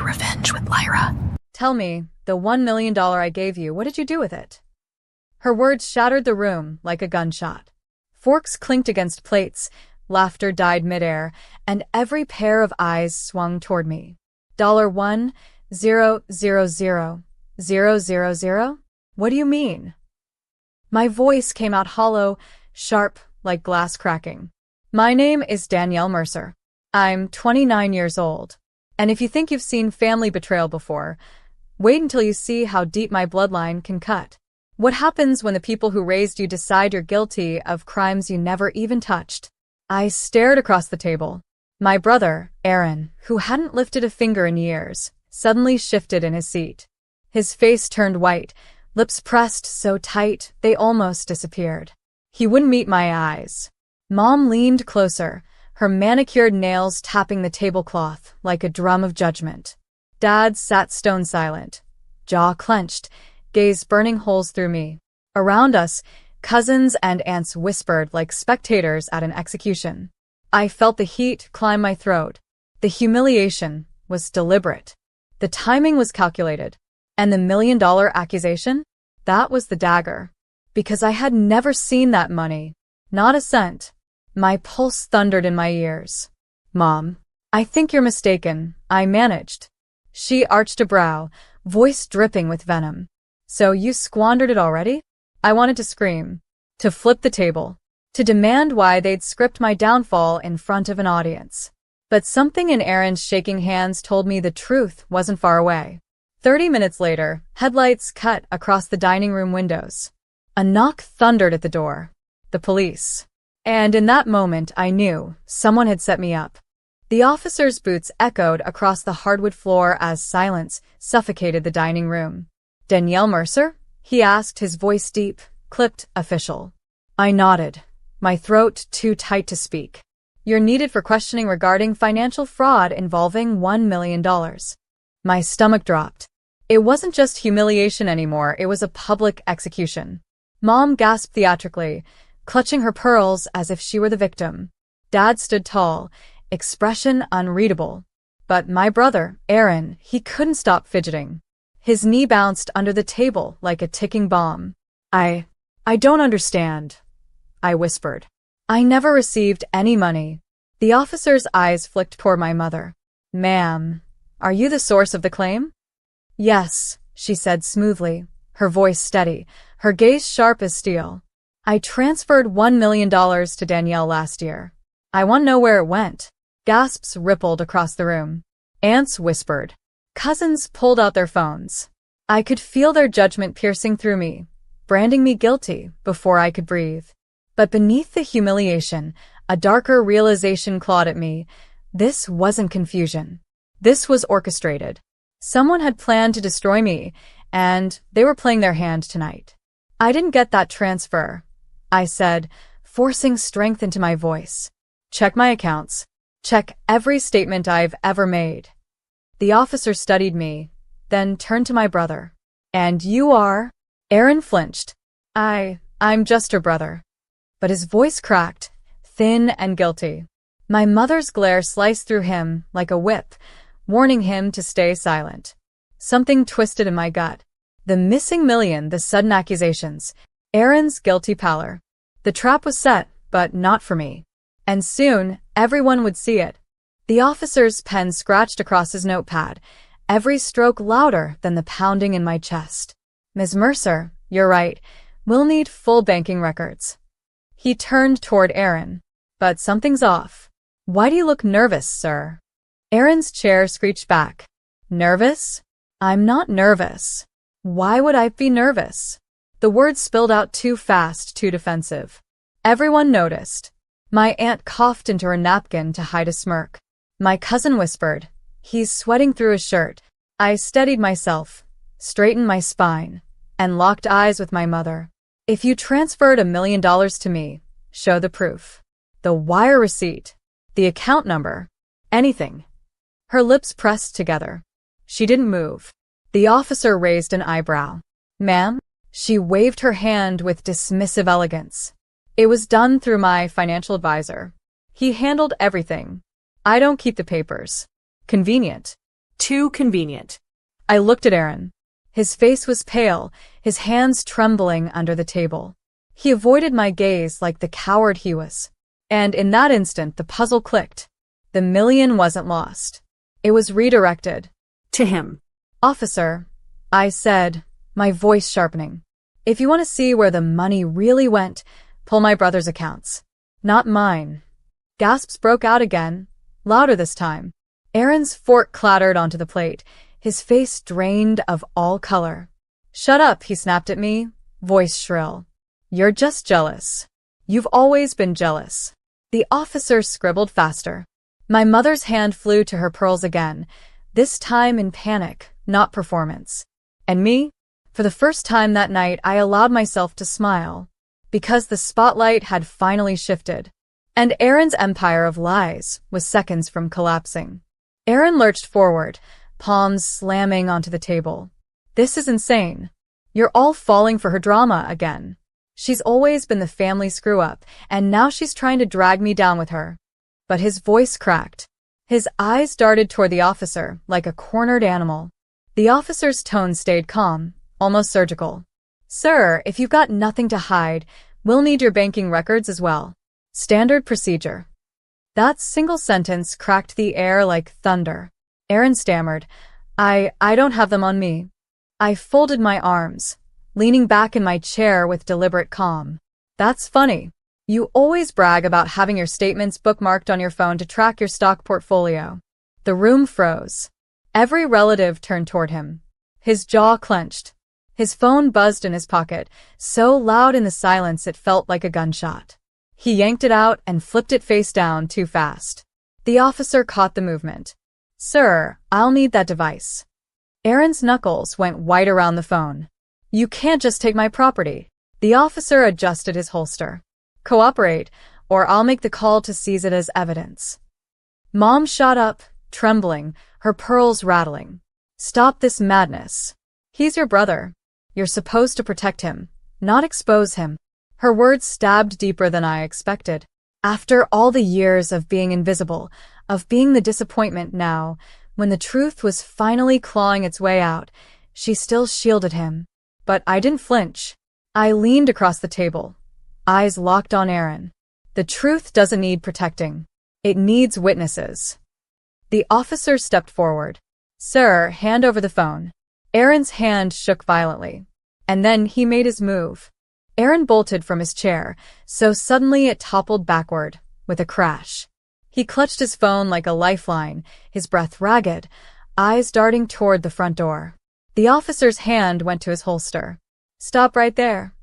revenge with Lyra. Tell me, the $1 million I gave you, what did you do with it? Her words shattered the room like a gunshot. Forks clinked against plates, laughter died midair, and every pair of eyes swung toward me. $1,000,000? What do you mean? My voice came out hollow, sharp, like glass cracking. My name is Danielle Mercer. I'm 29 years old. And if you think you've seen family betrayal before, wait until you see how deep my bloodline can cut. What happens when the people who raised you decide you're guilty of crimes you never even touched? I stared across the table. My brother, Aaron, who hadn't lifted a finger in years, suddenly shifted in his seat. His face turned white, lips pressed so tight they almost disappeared. He wouldn't meet my eyes. Mom leaned closer, her manicured nails tapping the tablecloth like a drum of judgment. Dad sat stone silent, jaw clenched, gaze burning holes through me. Around us, cousins and aunts whispered like spectators at an execution. I felt the heat climb my throat. The humiliation was deliberate. The timing was calculated. And the $1 million accusation? That was the dagger. Because I had never seen that money. Not a cent. My pulse thundered in my ears. Mom, I think you're mistaken. I managed. She arched a brow, voice dripping with venom. So you squandered it already? I wanted to scream, to flip the table, to demand why they'd script my downfall in front of an audience. But something in Aaron's shaking hands told me the truth wasn't far away. 30 minutes later, headlights cut across the dining room windows. A knock thundered at the door. The police. And in that moment, I knew someone had set me up. The officer's boots echoed across the hardwood floor as silence suffocated the dining room. Danielle Mercer? He asked, his voice deep, clipped, official. I nodded, my throat too tight to speak. You're needed for questioning regarding financial fraud involving $1 million. My stomach dropped. It wasn't just humiliation anymore, it was a public execution. Mom gasped theatrically, clutching her pearls as if she were the victim. Dad stood tall, expression unreadable. But my brother, Aaron, he couldn't stop fidgeting. His knee bounced under the table like a ticking bomb. I don't understand, I whispered. I never received any money. The officer's eyes flicked toward my mother. Ma'am, are you the source of the claim? Yes, she said smoothly, her voice steady, her gaze sharp as steel. I transferred $1 million to Danielle last year. I want to know where it went. Gasps rippled across the room. Aunts whispered. Cousins pulled out their phones. I could feel their judgment piercing through me, branding me guilty before I could breathe. But beneath the humiliation, a darker realization clawed at me. This wasn't confusion. This was orchestrated. Someone had planned to destroy me, and they were playing their hand tonight. I didn't get that transfer, I said, forcing strength into my voice. Check my accounts. Check every statement I've ever made. The officer studied me, then turned to my brother. And you are? Aaron flinched. I'm just her brother. But his voice cracked, thin and guilty. My mother's glare sliced through him like a whip, warning him to stay silent. Something twisted in my gut. The missing million, the sudden accusations, Aaron's guilty pallor. The trap was set, but not for me. And soon, everyone would see it. The officer's pen scratched across his notepad, every stroke louder than the pounding in my chest. Ms. Mercer, you're right. We'll need full banking records. He turned toward Aaron. But something's off. Why do you look nervous, sir? Aaron's chair screeched back. Nervous? I'm not nervous. Why would I be nervous? The words spilled out too fast, too defensive. Everyone noticed. My aunt coughed into her napkin to hide a smirk. My cousin whispered, he's sweating through his shirt. I steadied myself, straightened my spine, and locked eyes with my mother. If you transferred $1 million to me, show the proof. The wire receipt, the account number, anything. Her lips pressed together. She didn't move. The officer raised an eyebrow. Ma'am? She waved her hand with dismissive elegance. It was done through my financial advisor. He handled everything. I don't keep the papers. Convenient. Too convenient. I looked at Aaron. His face was pale, his hands trembling under the table. He avoided my gaze like the coward he was. And in that instant, the puzzle clicked. The million wasn't lost. It was redirected. To him. Officer, I said, my voice sharpening. If you want to see where the money really went, pull my brother's accounts. Not mine. Gasps broke out again, louder this time. Aaron's fork clattered onto the plate, his face drained of all color. Shut up, he snapped at me, voice shrill. You're just jealous. You've always been jealous. The officer scribbled faster. My mother's hand flew to her pearls again, this time in panic, not performance. And me? For the first time that night, I allowed myself to smile, because the spotlight had finally shifted, and Aaron's empire of lies was seconds from collapsing. Aaron lurched forward, palms slamming onto the table. This is insane. You're all falling for her drama again. She's always been the family screw-up, and now she's trying to drag me down with her. But his voice cracked. His eyes darted toward the officer like a cornered animal. The officer's tone stayed calm, almost surgical. Sir, if you've got nothing to hide, we'll need your banking records as well. Standard procedure. That single sentence cracked the air like thunder. Aaron stammered, I don't have them on me. I folded my arms, leaning back in my chair with deliberate calm. That's funny. You always brag about having your statements bookmarked on your phone to track your stock portfolio. The room froze. Every relative turned toward him. His jaw clenched. His phone buzzed in his pocket, so loud in the silence it felt like a gunshot. He yanked it out and flipped it face down too fast. The officer caught the movement. Sir, I'll need that device. Aaron's knuckles went white around the phone. You can't just take my property. The officer adjusted his holster. Cooperate, or I'll make the call to seize it as evidence. Mom shot up, trembling, her pearls rattling. Stop this madness. He's your brother. You're supposed to protect him, not expose him. Her words stabbed deeper than I expected. After all the years of being invisible, of being the disappointment now, when the truth was finally clawing its way out, she still shielded him. But I didn't flinch. I leaned across the table, eyes locked on Aaron. The truth doesn't need protecting. It needs witnesses. The officer stepped forward. Sir, hand over the phone. Aaron's hand shook violently. And then he made his move. Aaron bolted from his chair, so suddenly it toppled backward, with a crash. He clutched his phone like a lifeline, his breath ragged, eyes darting toward the front door. The officer's hand went to his holster. Stop right there.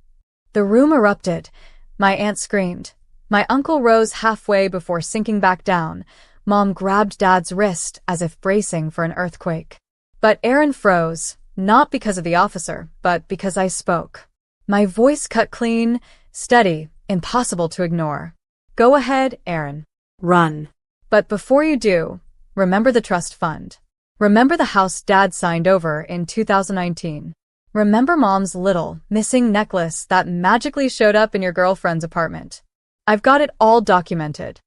The room erupted. My aunt screamed. My uncle rose halfway before sinking back down. Mom grabbed Dad's wrist as if bracing for an earthquake. But Aaron froze, not because of the officer, but because I spoke. My voice cut clean, steady, impossible to ignore. Go ahead, Aaron. Run. But before you do, remember the trust fund. Remember the house Dad signed over in 2019. Remember Mom's little, missing necklace that magically showed up in your girlfriend's apartment. I've got it all documented.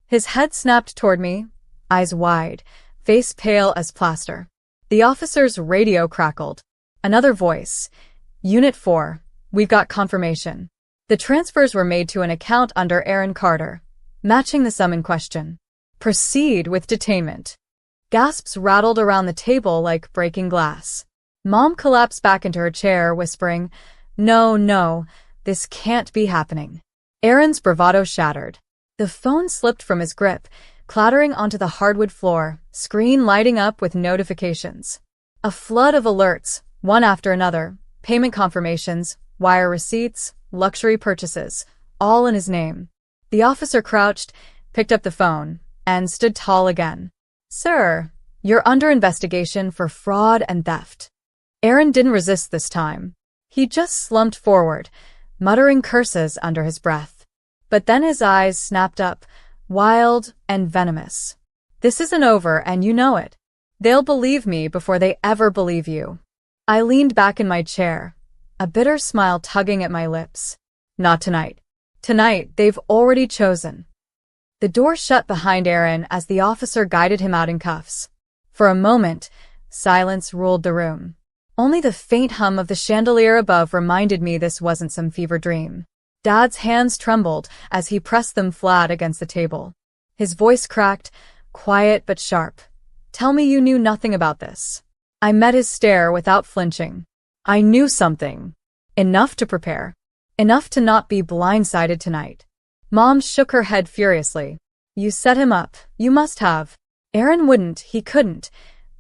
His head snapped toward me, eyes wide, face pale as plaster. The officer's radio crackled. Another voice. Unit 4, we've got confirmation. The transfers were made to an account under Aaron Carter, matching the sum in question. Proceed with detainment. Gasps rattled around the table like breaking glass. Mom collapsed back into her chair, whispering, No, this can't be happening. Aaron's bravado shattered. The phone slipped from his grip, clattering onto the hardwood floor, screen lighting up with notifications. A flood of alerts, one after another, payment confirmations, wire receipts, luxury purchases, all in his name. The officer crouched, picked up the phone, and stood tall again. Sir, you're under investigation for fraud and theft. Aaron didn't resist this time. He just slumped forward, muttering curses under his breath. But then his eyes snapped up, wild and venomous. This isn't over, and you know it. They'll believe me before they ever believe you. I leaned back in my chair, a bitter smile tugging at my lips. Not tonight. Tonight, they've already chosen. The door shut behind Aaron as the officer guided him out in cuffs. For a moment, silence ruled the room. Only the faint hum of the chandelier above reminded me this wasn't some fever dream. Dad's hands trembled as he pressed them flat against the table. His voice cracked, quiet but sharp. "Tell me you knew nothing about this." I met his stare without flinching. I knew something. Enough to prepare. Enough to not be blindsided tonight. Mom shook her head furiously. "You set him up. You must have." Aaron wouldn't, he couldn't.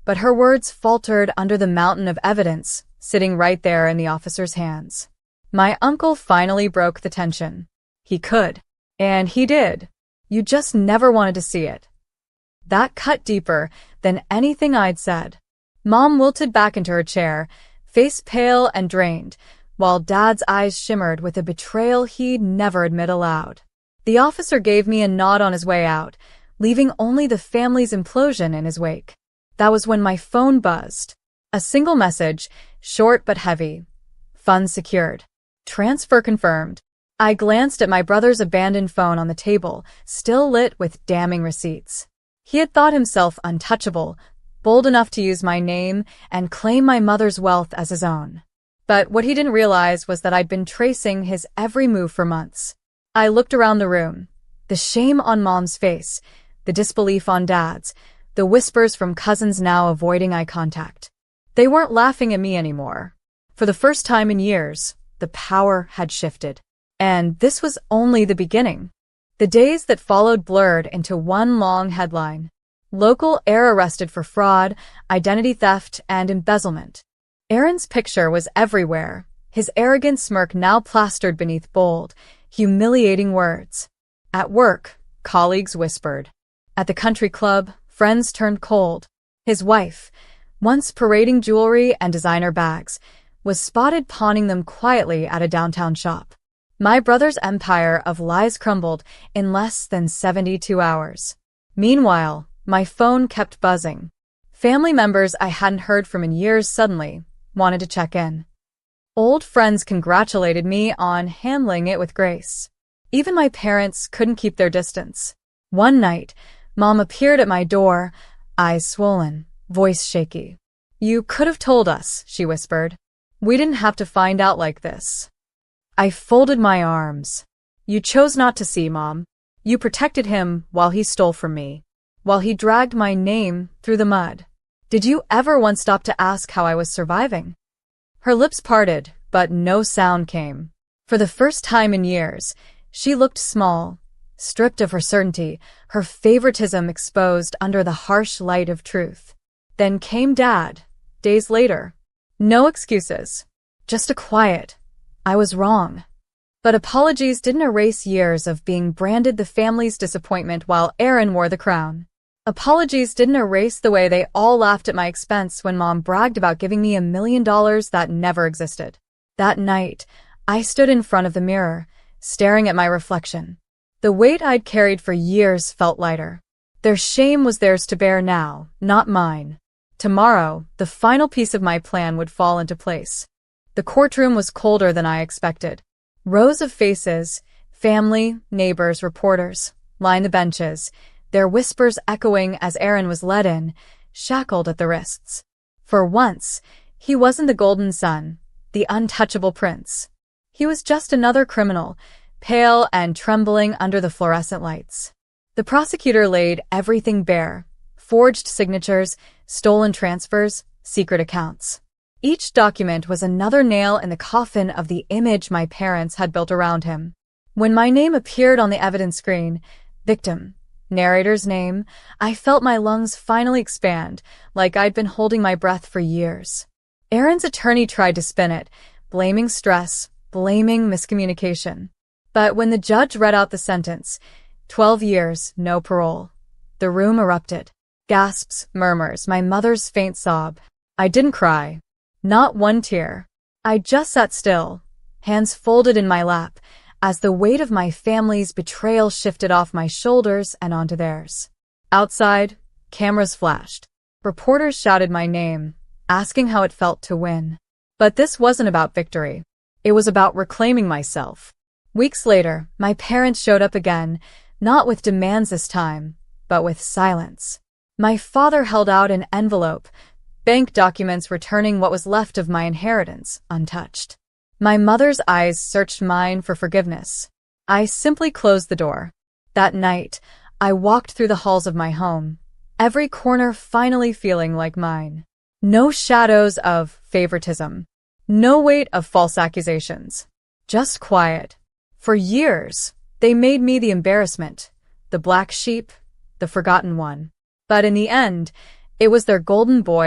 But her words faltered under the mountain of evidence sitting right there in the officer's hands. My uncle finally broke the tension. He could. And he did. You just never wanted to see it. That cut deeper than anything I'd said. Mom wilted back into her chair, face pale and drained, while Dad's eyes shimmered with a betrayal he'd never admit aloud. The officer gave me a nod on his way out, leaving only the family's implosion in his wake. That was when my phone buzzed. A single message, short but heavy. Funds secured. Transfer confirmed. I glanced at my brother's abandoned phone on the table, still lit with damning receipts. He had thought himself untouchable, bold enough to use my name and claim my mother's wealth as his own. But what he didn't realize was that I'd been tracing his every move for months. I looked around the room. The shame on Mom's face, the disbelief on Dad's, the whispers from cousins now avoiding eye contact. They weren't laughing at me anymore. For the first time in years, the power had shifted. And this was only the beginning. The days that followed blurred into one long headline. Local heir arrested for fraud, identity theft, and embezzlement. Aaron's picture was everywhere, his arrogant smirk now plastered beneath bold, humiliating words. At work, colleagues whispered. At the country club, friends turned cold. His wife, once parading jewelry and designer bags, was spotted pawning them quietly at a downtown shop. My brother's empire of lies crumbled in less than 72 hours. Meanwhile, my phone kept buzzing. Family members I hadn't heard from in years suddenly wanted to check in. Old friends congratulated me on handling it with grace. Even my parents couldn't keep their distance. One night, Mom appeared at my door, eyes swollen, voice shaky. "You could have told us," she whispered. "We didn't have to find out like this." I folded my arms. "You chose not to see, Mom. You protected him while he stole from me, while he dragged my name through the mud. Did you ever once stop to ask how I was surviving?" Her lips parted, but no sound came. For the first time in years, she looked small, stripped of her certainty, her favoritism exposed under the harsh light of truth. Then came Dad, days later. No excuses, just a quiet, "I was wrong." But apologies didn't erase years of being branded the family's disappointment while Aaron wore the crown. Apologies didn't erase the way they all laughed at my expense when Mom bragged about giving me $1 million that never existed. That night, I stood in front of the mirror, staring at my reflection. The weight I'd carried for years felt lighter. Their shame was theirs to bear now, not mine. Tomorrow, the final piece of my plan would fall into place. The courtroom was colder than I expected. Rows of faces, family, neighbors, reporters, lined the benches, their whispers echoing as Aaron was led in, shackled at the wrists. For once, he wasn't the golden son, the untouchable prince. He was just another criminal, pale and trembling under the fluorescent lights. The prosecutor laid everything bare: forged signatures, stolen transfers, secret accounts. Each document was another nail in the coffin of the image my parents had built around him. When my name appeared on the evidence screen, victim, narrator's name, I felt my lungs finally expand, like I'd been holding my breath for years. Aaron's attorney tried to spin it, blaming stress, blaming miscommunication. But when the judge read out the sentence, 12 years, no parole, the room erupted. Gasps, murmurs, my mother's faint sob. I didn't cry. Not one tear. I just sat still, hands folded in my lap, as the weight of my family's betrayal shifted off my shoulders and onto theirs. Outside, cameras flashed. Reporters shouted my name, asking how it felt to win. But this wasn't about victory. It was about reclaiming myself. Weeks later, my parents showed up again, not with demands this time, but with silence. My father held out an envelope, bank documents returning what was left of my inheritance untouched. My mother's eyes searched mine for forgiveness. I simply closed the door. That night, I walked through the halls of my home, every corner finally feeling like mine. No shadows of favoritism. No weight of false accusations. Just quiet. For years, they made me the embarrassment, the black sheep, the forgotten one. But in the end, it was their golden boy